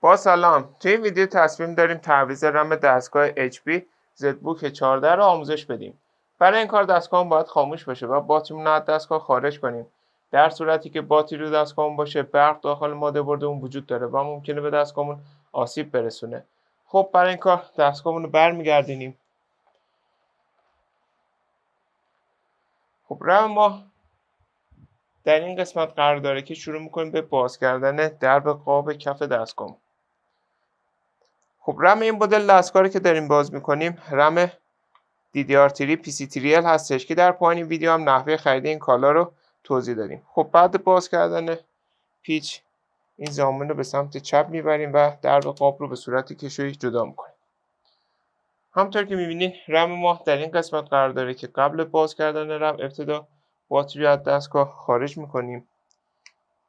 با سلام. توی این ویدیو تصمیم داریم تعویض رم دستگاه HP ZBook 14 رو آموزش بدیم. برای این کار دستگاهمون باید خاموش باشه و باتریمون رو از دستگاه خارج کنیم. در صورتی که باتری رو دستگاهمون باشه، برق داخل مادربرد اون وجود داره و ممکنه به دستگاهمون آسیب برسونه. خب برای این کار دستگاهمون رو برمیگردونیم. خب رم ما در این قسمت قرار داره که شروع میکنیم به باز کردن درب قاب کف دستگاهمون. خب رم این مدل دستگاهی که داریم باز میکنیم رم DDR3 PC3L هستش که در پایین ویدیو هم نحوه خرید این کالا رو توضیح دادیم. خب بعد باز کردن پیچ این زامن رو به سمت چپ میبریم و درب قاب رو به صورت کشویی جدا میکنیم. همطور که میبینید رم ما در این قسمت قرار داره که قبل باز کردن رم ابتدا باتری از دستگاه خارج میکنیم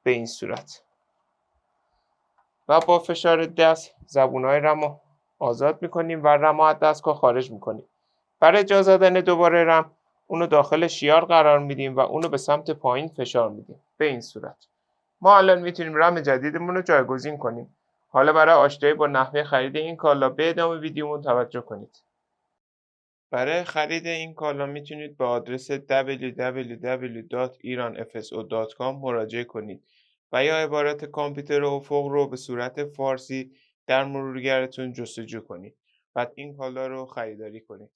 به این صورت و با فشار دست زبونهای رم رو آزاد میکنیم و رم از دستگاه خارج میکنیم. برای جا زدن دوباره رم اونو داخل شیار قرار میدیم و اونو به سمت پایین فشار میدیم به این صورت. ما الان میتونیم رم جدیدمون رو جایگزین کنیم. حالا برای آشنایی با نحوه خرید این کالا به ادامه ویدیومون توجه کنید. برای خرید این کالا میتونید به آدرس www.iranfso.com مراجعه کنید و یا عبارت کامپیوتر افق رو به صورت فارسی در مرورگرتون جستجو کنید. بعد این کالا رو خریداری کنید.